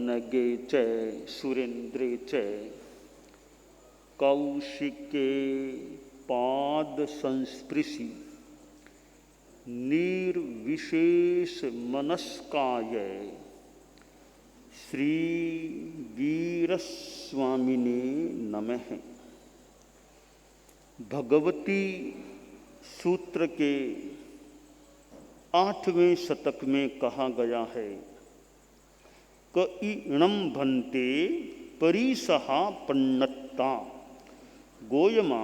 पन्नगे च सुरेन्द्रे च कौशिके पाद संस्पृशि निर्विशेष मनस्काय श्री वीरस्वामिने नमः। भगवती सूत्र के 8वें शतक में कहा गया है क इणम भन्ते परिसहा पन्नत्ता गोयमा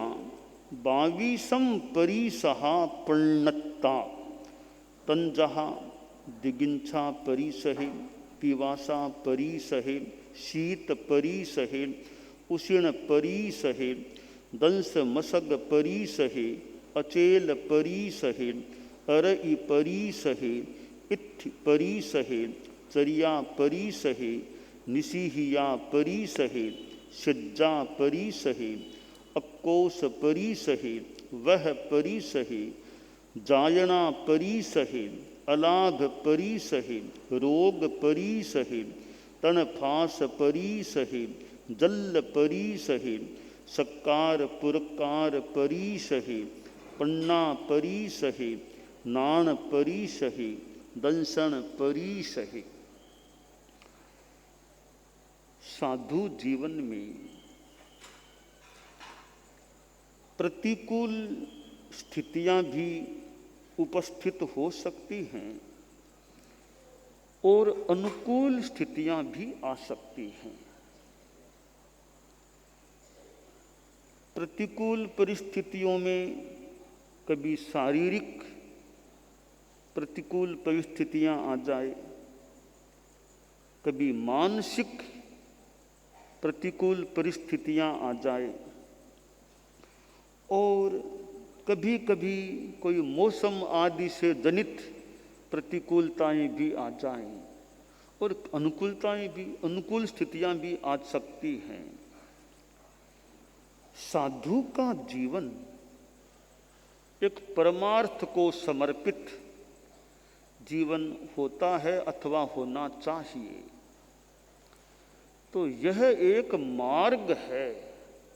22 परिसहा पन्नत्ता तंजहा दिगिंछा परिसहे पिवासा परिसहे शीत परिसहे उष्ण परिसहे दंस मसग परिसहे अचेल परिसहे अरई परिसहे इत्थ परिसहे चरिया परिसहे निसीहिया परिसहे सिज्जा परिसहे अक्कोश परिसहे वह परिसहे जायना परिसहे अलाभ परिसहे रोग परिसहे तनफास परिसहे जल्ल परिसहे सक्कार पुरकार परिसहे पन्ना परिसहे नाण परिसहे दंसन परिसहे। साधु जीवन में प्रतिकूल स्थितियां भी उपस्थित हो सकती हैं और अनुकूल स्थितियां भी आ सकती हैं। प्रतिकूल परिस्थितियों में कभी शारीरिक प्रतिकूल परिस्थितियां आ जाए, कभी मानसिक प्रतिकूल परिस्थितियां आ जाए और कभी कभी कोई मौसम आदि से जनित प्रतिकूलताएं भी आ जाएं और अनुकूलताएं भी, अनुकूल स्थितियां भी आ सकती हैं। साधु का जीवन एक परमार्थ को समर्पित जीवन होता है अथवा होना चाहिए। तो यह एक मार्ग है,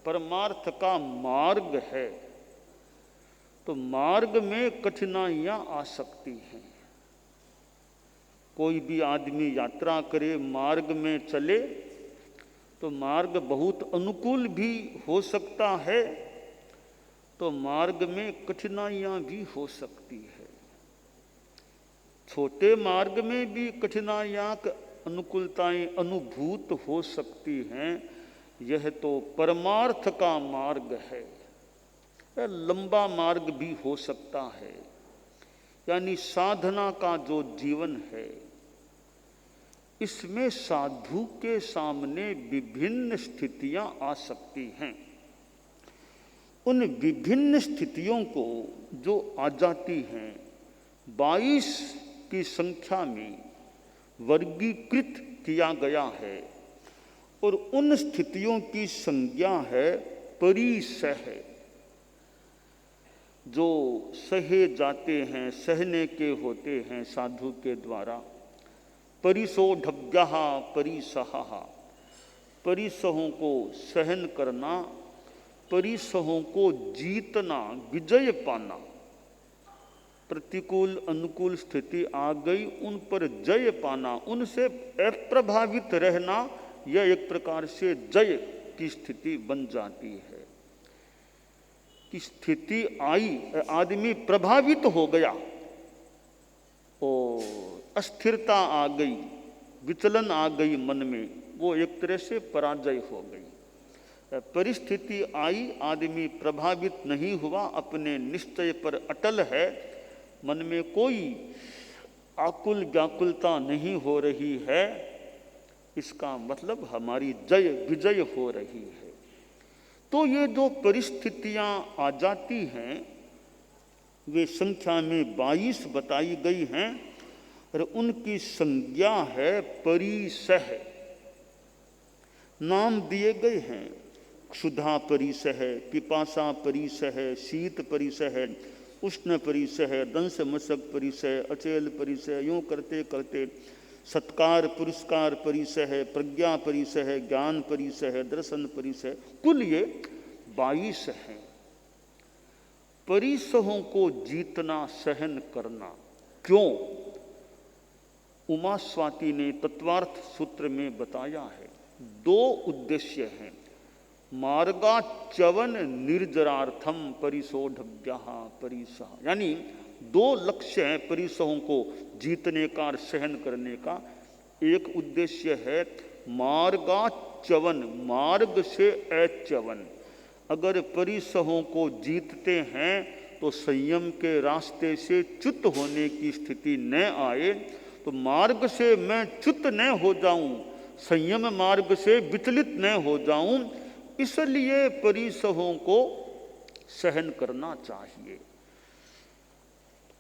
परमार्थ का मार्ग है। तो मार्ग में कठिनाइयां आ सकती हैं। कोई भी आदमी यात्रा करे, मार्ग में चले तो मार्ग बहुत अनुकूल भी हो सकता है, तो मार्ग में कठिनाइयां भी हो सकती है। छोटे मार्ग में भी कठिनाइयां अनुकूलताएं अनुभूत हो सकती हैं। यह तो परमार्थ का मार्ग है। लंबा मार्ग भी हो सकता है, यानी साधना का जो जीवन है, इसमें साधु के सामने विभिन्न स्थितियां आ सकती हैं। उन विभिन्न स्थितियों को जो आ जाती हैं 22 की संख्या में वर्गीकृत किया गया है और उन स्थितियों की संज्ञा है परिसह, जो सहे जाते हैं, सहने के होते हैं साधु के द्वारा। परिसोढव्यः परिसहः, परिसहों को सहन करना, परिसहों को जीतना, विजय पाना। प्रतिकूल अनुकूल स्थिति आ गई, उन पर जय पाना, उनसे अप्रभावित रहना, यह एक प्रकार से जय की स्थिति बन जाती है। कि स्थिति आई, आदमी प्रभावित हो गया और अस्थिरता आ गई, विचलन आ गई मन में, वो एक तरह से पराजय हो गई। परिस्थिति आई, आदमी प्रभावित नहीं हुआ, अपने निश्चय पर अटल है, मन में कोई आकुल व्याकुलता नहीं हो रही है, इसका मतलब हमारी जय विजय हो रही है। तो ये जो परिस्थितियां आ जाती हैं वे संख्या में 22 बताई गई हैं और उनकी संज्ञा है परिसह। नाम दिए गए हैं, क्षुधा परिसह, पिपासा परिसह, शीत परिसह, उष्ण परिसह, दंश मशक परिसह, अचेल परिसह। यूँ करते करते सत्कार पुरस्कार परिसह है, प्रज्ञा परिसह है, ज्ञान परिसह है, दर्शन परिसह है, कुल ये 22 हैं। परिसहों को जीतना, सहन करना क्यों? उमा स्वाति ने तत्वार्थ सूत्र में बताया है। 2 उद्देश्य हैं। मार्गाच्चवन निर्जरार्थम परिसोढव्या परिसह, यानी 2 लक्ष्य हैं परिसहों को जीतने का और सहन करने का। एक उद्देश्य है मार्गाच्चवन, मार्ग से अच्चवन। अगर परिसहों को जीतते हैं तो संयम के रास्ते से च्युत होने की स्थिति न आए। तो मार्ग से मैं च्युत न हो जाऊं, संयम मार्ग से विचलित न हो जाऊं, इसलिए परिसहों को सहन करना चाहिए।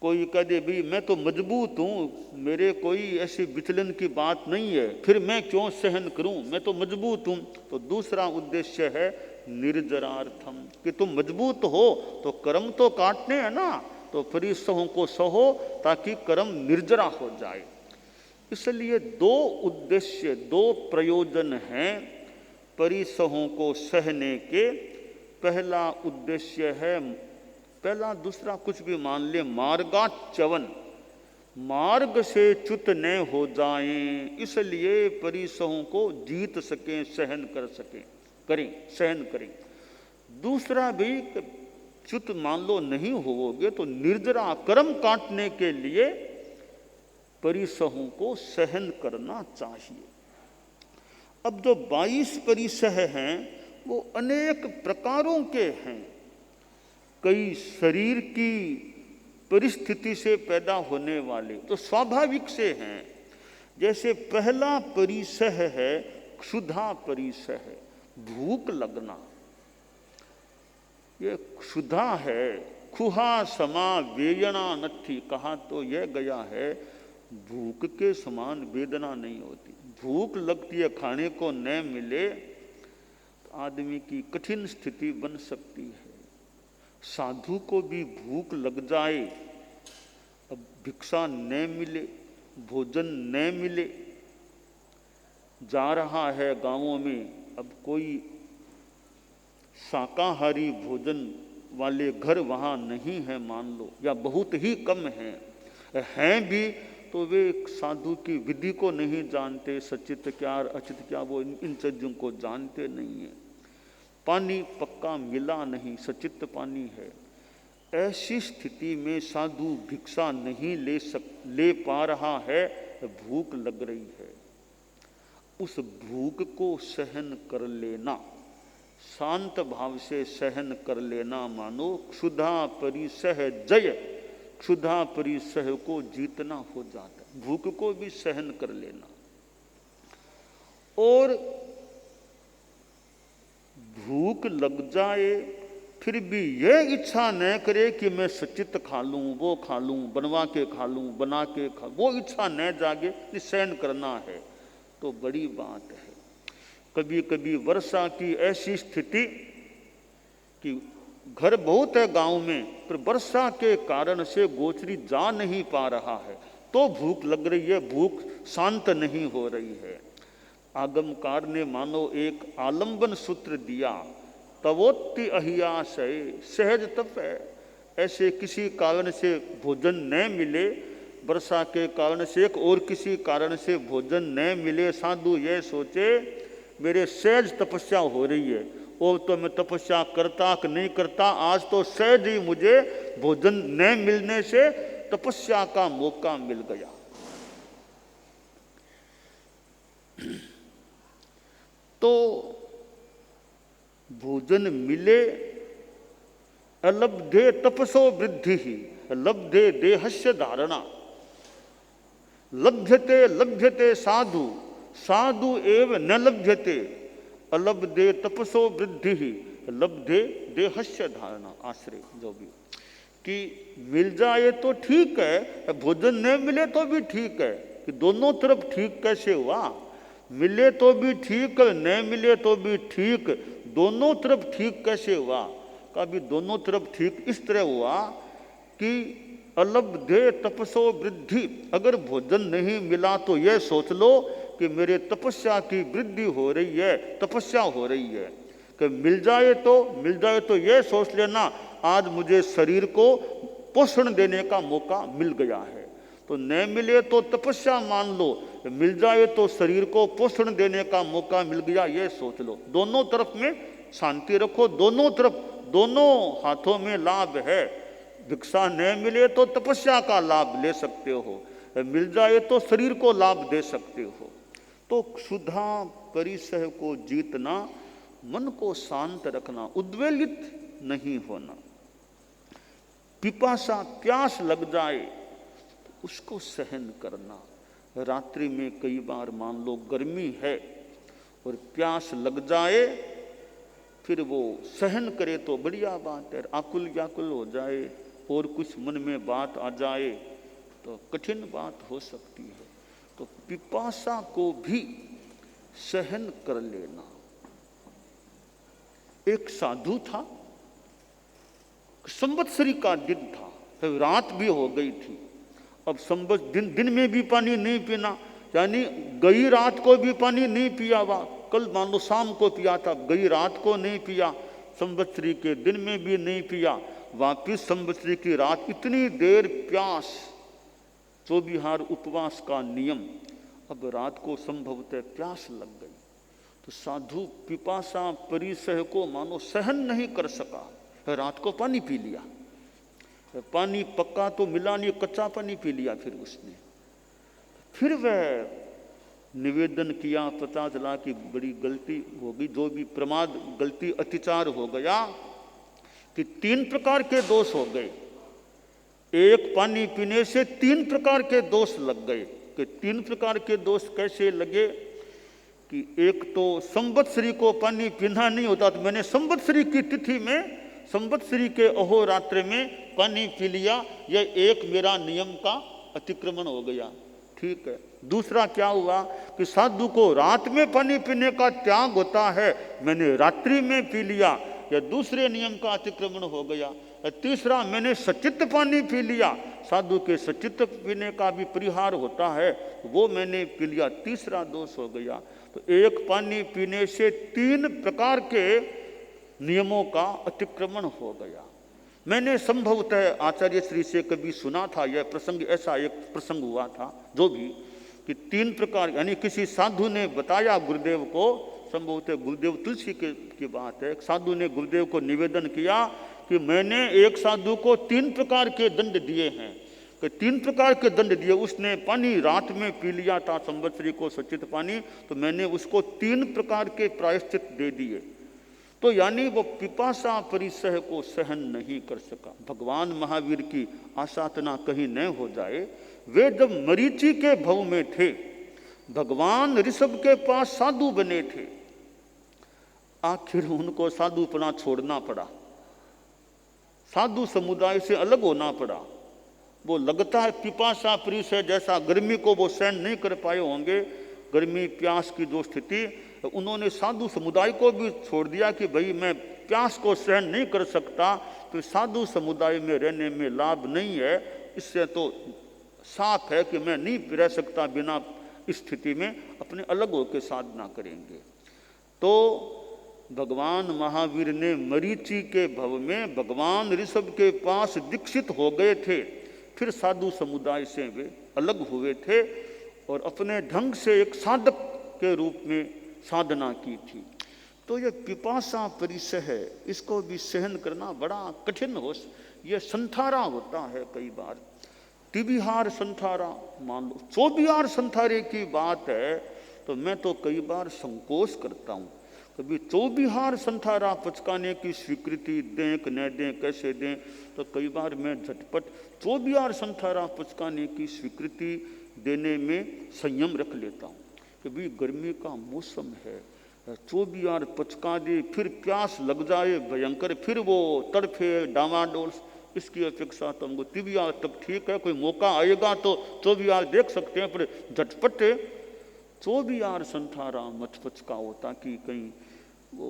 कोई कह दे भाई मैं तो मजबूत हूँ, मेरे कोई ऐसी विचलन की बात नहीं है, फिर मैं क्यों सहन करूँ, मैं तो मजबूत हूँ। तो दूसरा उद्देश्य है निर्जरार्थम, कि तुम मजबूत हो तो कर्म तो काटने हैं ना, तो परिसहों को सहो ताकि कर्म निर्जरा हो जाए। इसलिए 2 उद्देश्य, 2 प्रयोजन हैं परिसहों को सहने के। पहला उद्देश्य है, पहला दूसरा कुछ भी मान ले, मार्गाच्चवन, मार्ग से च्युत न हो जाएं, इसलिए परिसहों को जीत सकें, सहन कर सकें, करें, सहन करें। दूसरा भी च्युत मान लो नहीं होवोगे तो निर्जरा कर्म काटने के लिए परिसहों को सहन करना चाहिए। अब जो 22 परिसह हैं वो अनेक प्रकारों के हैं। कई शरीर की परिस्थिति से पैदा होने वाले तो स्वाभाविक से हैं। जैसे पहला परिसह है क्षुधा परिसह, भूख लगना। ये क्षुधा है, खुहा समा वेदना नथी, कहा तो यह गया है भूख के समान वेदना नहीं होती। भूख लगती है, खाने को न मिले तो आदमी की कठिन स्थिति बन सकती है। साधु को भी भूख लग जाए, अब भिक्षा न मिले, भोजन न मिले, जा रहा है गांवों में, अब कोई शाकाहारी भोजन वाले घर वहाँ नहीं है मान लो, या बहुत ही कम हैं भी तो वे साधु की विधि को नहीं जानते, सचित क्या अचित क्या वो इन चीजों को जानते नहीं है। पानी पक्का मिला नहीं, सचित पानी है। ऐसी स्थिति में साधु भिक्षा नहीं ले पा रहा है, भूख लग रही है। उस भूख को सहन कर लेना, शांत भाव से सहन कर लेना मानो क्षुधा परिसह जय, क्षुधा परिसह को जीतना हो जाता है। भूख को भी सहन कर लेना। और भूख लग जाए फिर भी यह इच्छा न करे कि मैं सचित खा लूं, वो खा लूं, बनवा के खा लूं, बना के खा, वो इच्छा न जागे, सहन करना है तो बड़ी बात है। कभी कभी वर्षा की ऐसी स्थिति कि घर बहुत है गांव में, पर वर्षा के कारण से गोचरी जा नहीं पा रहा है, तो भूख लग रही है, भूख शांत नहीं हो रही है। आगमकार ने मानो एक आलंबन सूत्र दिया, तवोत्ति अहियाशय, सहज तप है। ऐसे किसी कारण से भोजन न मिले, वर्षा के कारण से एक और किसी कारण से भोजन न मिले, साधु यह सोचे मेरे सहज तपस्या हो रही है, और तो मैं तपस्या करता कि नहीं करता, आज तो सहज ही मुझे भोजन न मिलने से तपस्या का मौका मिल गया। तो भोजन मिले, अलब्धे तपसो वृद्धि ही, लब्धे देहस्य धारणा, लभ्यते लभ्यते साधु, साधु एव न लभ्यते, अलब्धे तपसो वृद्धि ही, लब्धे देहस्य धारणा। आश्रय जो भी कि मिल जाए तो ठीक है, भोजन न मिले तो भी ठीक है, कि दोनों तरफ ठीक कैसे हुआ? मिले तो भी ठीक, न मिले तो भी ठीक, दोनों तरफ ठीक कैसे हुआ? कभी दोनों तरफ ठीक इस तरह हुआ कि अलब्धे तपसो वृद्धि, अगर भोजन नहीं मिला तो यह सोच लो कि मेरे तपस्या की वृद्धि हो रही है, तपस्या हो रही है। कि मिल जाए तो यह सोच लेना आज मुझे शरीर को पोषण देने का मौका मिल गया है। तो न मिले तो तपस्या मान लो, मिल जाए तो शरीर को पोषण देने का मौका मिल गया, यह सोच लो। दोनों तरफ में शांति रखो, दोनों तरफ, दोनों हाथों में लाभ है। भिक्षा न मिले तो तपस्या का लाभ ले सकते हो, मिल जाए तो शरीर को लाभ दे सकते हो। तो क्षुधा परिसह को जीतना, मन को शांत रखना, उद्वेलित नहीं होना। पिपासा, प्यास लग जाए तो उसको सहन करना। रात्रि में कई बार मान लो गर्मी है और प्यास लग जाए, फिर वो सहन करे तो बढ़िया बात है। आकुल व्याकुल हो जाए और कुछ मन में बात आ जाए तो कठिन बात हो सकती है। तो पिपासा को भी सहन कर लेना। एक साधु था, संवत्सरी का दिन था, तो रात भी हो गई थी। अब दिन में भी पानी नहीं पीना, यानी गई रात को भी पानी नहीं पिया हुआ, कल मान लो शाम को पिया था, गई रात को नहीं पिया, संवत्सरी के दिन में भी नहीं पिया, वापिस संवत्सरी की रात इतनी देर प्यास, चौबिहार उपवास का नियम। अब रात को संभवतः प्यास लग गई, तो साधु पिपासा परिसह को मानो सहन नहीं कर सका, रात को पानी पी लिया। पानी पक्का तो मिला नहीं, कच्चा पानी पी लिया। फिर वह निवेदन किया, पता चला कि बड़ी गलती हो गई, जो भी प्रमाद, गलती, अतिचार हो गया कि 3 प्रकार के दोष हो गए। एक पानी पीने से 3 प्रकार के दोष लग गए। कि 3 प्रकार के दोष कैसे लगे कि एक तो संवत्सरी को पानी पीना नहीं होता, तो मैंने संवत्सरी की तिथि में, संवत्सरी के अहोरात्र में पानी पी लिया, यह एक मेरा नियम का अतिक्रमण हो गया। ठीक है। दूसरा क्या हुआ कि साधु को रात में पानी पीने का त्याग होता है, मैंने रात्रि में पी लिया, यह दूसरे नियम का अतिक्रमण हो गया। तीसरा, मैंने सचित्त पानी पी लिया, साधु के सचित्त पीने का भी परिहार होता है, वो मैंने पी लिया, तीसरा दोष हो गया। तो एक पानी पीने से 3 प्रकार के नियमों का अतिक्रमण हो गया। मैंने संभवतः आचार्य श्री से कभी सुना था यह प्रसंग, ऐसा एक प्रसंग हुआ था जो भी कि 3 प्रकार, यानी किसी साधु ने बताया गुरुदेव को, संभवतः गुरुदेव तुलसी की बात है, साधु ने गुरुदेव को निवेदन किया कि मैंने एक साधु को 3 प्रकार के दंड दिए हैं, कि 3 प्रकार के दंड दिए। उसने पानी रात में पी लिया था, संवत्सरी को सचित पानी, तो मैंने उसको 3 प्रकार के प्रायश्चित दे दिए। तो यानी वो पिपासा परिसह को सहन नहीं कर सका। भगवान महावीर की आसाधना कहीं न हो जाए, वे जब मरीचि के भव में थे, भगवान ऋषभ के पास साधु बने थे, आखिर उनको साधुपना छोड़ना पड़ा, साधु समुदाय से अलग होना पड़ा। वो लगता है पिपासा परिसह जैसा, गर्मी को वो सहन नहीं कर पाए होंगे, गर्मी प्यास की जो स्थिति, उन्होंने साधु समुदाय को भी छोड़ दिया कि भाई मैं प्यास को सहन नहीं कर सकता, तो साधु समुदाय में रहने में लाभ नहीं है, इससे तो साफ है कि मैं नहीं रह सकता बिना स्थिति में, अपने अलग होकर साधना करेंगे। तो भगवान महावीर ने मरीचि के भव में भगवान ऋषभ के पास दीक्षित हो गए थे, फिर साधु समुदाय से वे अलग हुए थे और अपने ढंग से एक साधक के रूप में साधना की थी। तो ये पिपासा परिसह है, इसको भी सहन करना बड़ा कठिन हो, ये संथारा होता है। कई बार तिबिहार संथारा, मान लो 24 संथारे की बात है, तो मैं तो कई बार संकोच करता हूँ, कभी 24 संथारा पचकाने की स्वीकृति दें कि न दें, कैसे दें, तो कई बार मैं झटपट 24 संथारा पचकाने की स्वीकृति देने में संयम रख लेता हूँ। कभी गर्मी का मौसम है, 24 पचका दे, फिर प्यास लग जाए भयंकर, फिर वो तड़फे डामाडोल, इसकी अपेक्षा तो हमको 23 तक ठीक है, कोई मौका आएगा तो 24 देख सकते हैं, पर झटपट 24 संथारा मत पचकाओ, ताकि कहीं वो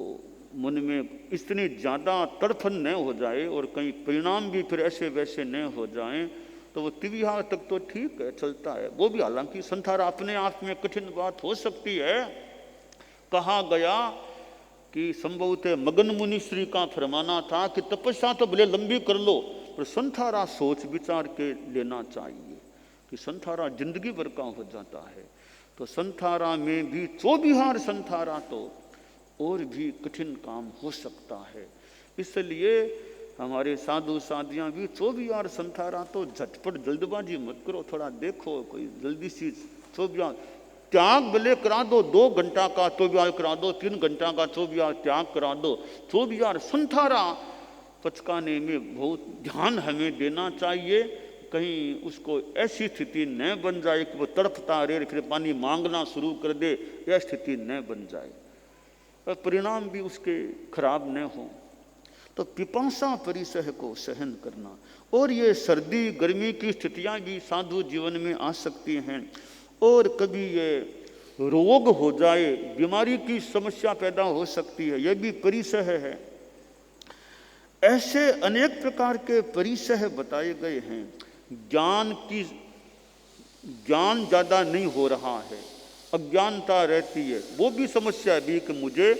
मन में इतनी ज़्यादा तड़फन न हो जाए और कहीं परिणाम भी फिर ऐसे वैसे न हो जाएं। तो वो त्रिविहार तक तो ठीक है, चलता है। वो भी हालांकि संसार अपने आप में कठिन बात हो सकती है। कहा गया कि संभवतः मगन मुनि श्री का फरमाना था कि तपस्या तो भले लंबी कर लो, पर संसारा सोच विचार के लेना चाहिए कि संसारा जिंदगी भर का हो जाता है। तो संसारा में भी चौबिहार संसारा तो और भी कठिन काम हो सकता है। इसलिए हमारे साधु साधियाँ भी चौबिहार संसारा तो झटपट जल्दबाजी मत करो, थोड़ा देखो कोई जल्दी सी चौबिहार त्याग भले करा दो, 2 घंटा का चौबिहार करा दो, 3 घंटा का चौबिहार त्याग करा दो। चौबिहार संसारा पचकाने में बहुत ध्यान हमें देना चाहिए, कहीं उसको ऐसी स्थिति न बन जाए कि वो तड़पता रहे फिर पानी मांगना शुरू कर दे, यह स्थिति न बन जाए और परिणाम भी उसके खराब न हो। तो पिपासा परिसह को सहन करना, और ये सर्दी गर्मी की स्थितियाँ भी साधु जीवन में आ सकती हैं, और कभी ये रोग हो जाए, बीमारी की समस्या पैदा हो सकती है, यह भी परिसह है। ऐसे अनेक प्रकार के परिसह बताए गए हैं। ज्ञान ज़्यादा नहीं हो रहा है, अज्ञानता रहती है, वो भी समस्या भी कि मुझे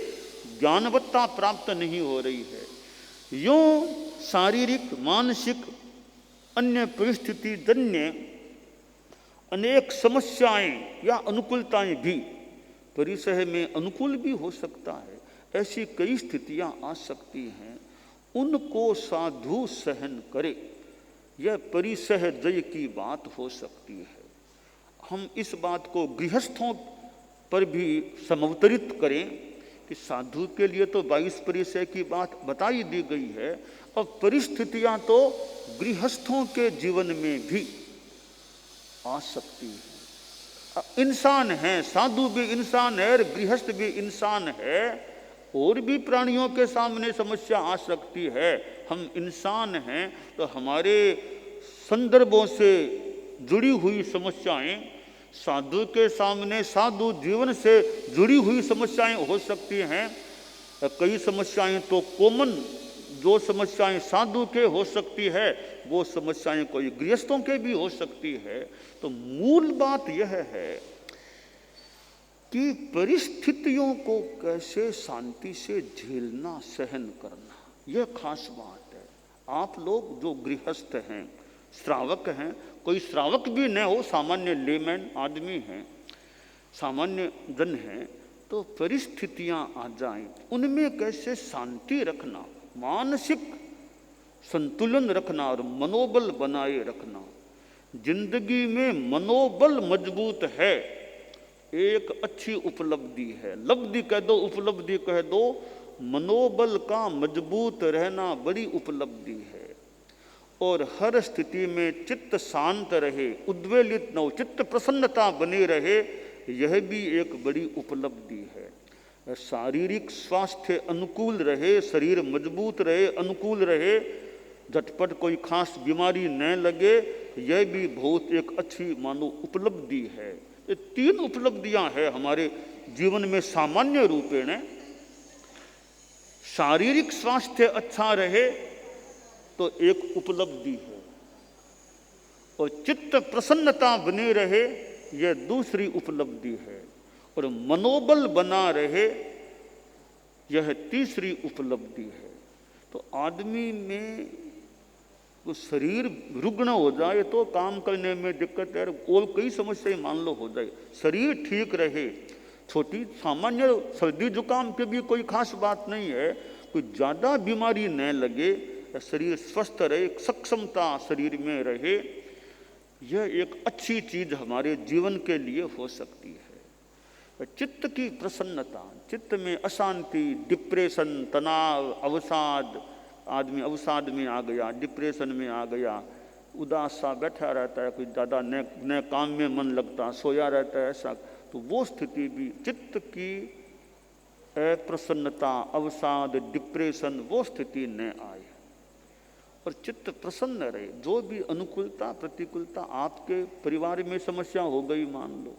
ज्ञानवत्ता प्राप्त नहीं हो रही है। यूँ शारीरिक मानसिक अन्य परिस्थिति जन्य अनेक समस्याएं या अनुकूलताएं भी परिसह में अनुकूल भी हो सकता है। ऐसी कई स्थितियां आ सकती हैं, उनको साधु सहन करे, यह परिसह जय की बात हो सकती है। हम इस बात को गृहस्थों पर भी समवतरित करें कि साधु के लिए तो 22 परिसह की बात बताई दी गई है, और परिस्थितियां तो गृहस्थों के जीवन में भी आ सकती है। इंसान है, साधु भी इंसान है और गृहस्थ भी इंसान है, और भी प्राणियों के सामने समस्या आ सकती है। हम इंसान हैं तो हमारे संदर्भों से जुड़ी हुई समस्याएं, साधु के सामने साधु जीवन से जुड़ी हुई समस्याएं हो सकती हैं। कई समस्याएं तो कॉमन, जो समस्याएं साधु के हो सकती है वो समस्याएं कोई गृहस्थों के भी हो सकती है। तो मूल बात यह है कि परिस्थितियों को कैसे शांति से झेलना सहन करना, यह खास बात है। आप लोग जो गृहस्थ हैं, श्रावक हैं, कोई श्रावक भी न हो, सामान्य लेमैन आदमी हैं, सामान्य जन हैं, तो परिस्थितियां आ जाएं, उनमें कैसे शांति रखना, मानसिक संतुलन रखना और मनोबल बनाए रखना। जिंदगी में मनोबल मजबूत है, एक अच्छी उपलब्धि है। लब्धि कह दो, उपलब्धि कह दो, मनोबल का मजबूत रहना बड़ी उपलब्धि है। और हर स्थिति में चित्त शांत रहे, उद्वेलित न हो, चित्त प्रसन्नता बनी रहे, यह भी एक बड़ी उपलब्धि है। शारीरिक स्वास्थ्य अनुकूल रहे, शरीर मजबूत रहे, अनुकूल रहे, झटपट कोई खास बीमारी न लगे, यह भी बहुत एक अच्छी मानो उपलब्धि है। ये 3 उपलब्धियां हैं हमारे जीवन में सामान्य रूपेण। शारीरिक स्वास्थ्य अच्छा रहे तो एक उपलब्धि है, और चित्त प्रसन्नता बनी रहे यह दूसरी उपलब्धि है, और मनोबल बना रहे यह तीसरी उपलब्धि है। तो आदमी में तो शरीर रुग्ण हो जाए तो काम करने में दिक्कत है, और कई समस्याएं मान लो हो जाए। शरीर ठीक रहे, छोटी सामान्य सर्दी जुकाम की भी कोई खास बात नहीं है, कोई ज़्यादा बीमारी न लगे, शरीर स्वस्थ रहे, सक्षमता शरीर में रहे, यह एक अच्छी चीज़ हमारे जीवन के लिए हो सकती है। चित्त की प्रसन्नता, चित्त में अशांति, डिप्रेशन, तनाव, अवसाद, आदमी अवसाद में आ गया, डिप्रेशन में आ गया, उदास सा बैठा रहता है, कोई ज़्यादा न काम में मन लगता, सोया रहता है, ऐसा, तो वो स्थिति भी चित्त की अप्रसन्नता, अवसाद, डिप्रेशन, वो स्थिति न आए और चित्त प्रसन्न रहे। जो भी अनुकूलता प्रतिकूलता, आपके परिवार में समस्या हो गई मान लो,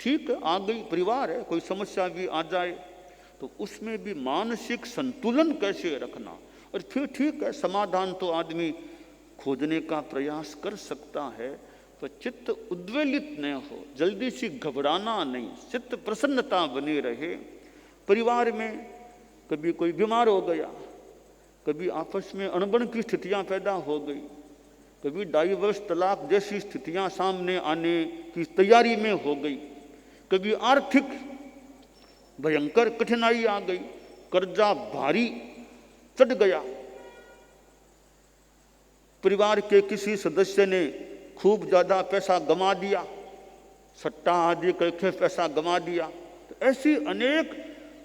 ठीक है, आ गई, परिवार है, कोई समस्या भी आ जाए तो उसमें भी मानसिक संतुलन कैसे रखना, और फिर ठीक है, समाधान तो आदमी खोजने का प्रयास कर सकता है, तो चित्त उद्वेलित न हो, जल्दी से घबराना नहीं, चित्त प्रसन्नता बनी रहे। परिवार में कभी कोई बीमार हो गया, कभी आपस में अनबन की स्थितियां पैदा हो गई, कभी डाइवर्स तलाक जैसी स्थितियां सामने आने की तैयारी में हो गई, कभी आर्थिक भयंकर कठिनाई आ गई, कर्जा भारी चढ़ गया, परिवार के किसी सदस्य ने खूब ज्यादा पैसा गंवा दिया, सट्टा आदि करके पैसा गंवा दिया। तो ऐसी अनेक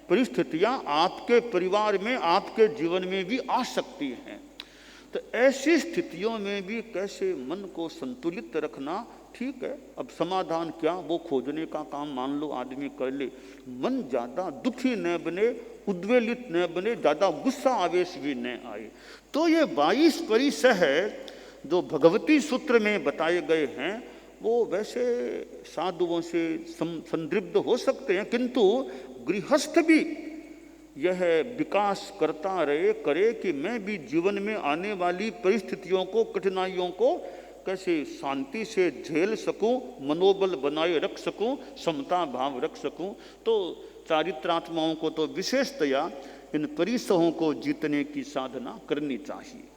परिस्थितियां आपके परिवार में, आपके जीवन में भी आ सकती हैं। तो ऐसी स्थितियों में भी कैसे मन को संतुलित रखना, ठीक है, अब समाधान क्या, वो खोजने का काम मान लो आदमी कर ले। मन ज़्यादा दुखी न बने, उद्वेलित न बने, ज़्यादा गुस्सा आवेश भी न आए। तो ये 22 परिसह है जो भगवती सूत्र में बताए गए हैं, वो वैसे साधुओं से संदिग्ध हो सकते हैं, किंतु गृहस्थ भी यह विकास करता रहे, करे कि मैं भी जीवन में आने वाली परिस्थितियों को, कठिनाइयों को कैसे शांति से झेल सकूं, मनोबल बनाए रख सकूं, समता भाव रख सकूं। तो चारित्रात्माओं को तो विशेषतया इन परिसहों को जीतने की साधना करनी चाहिए।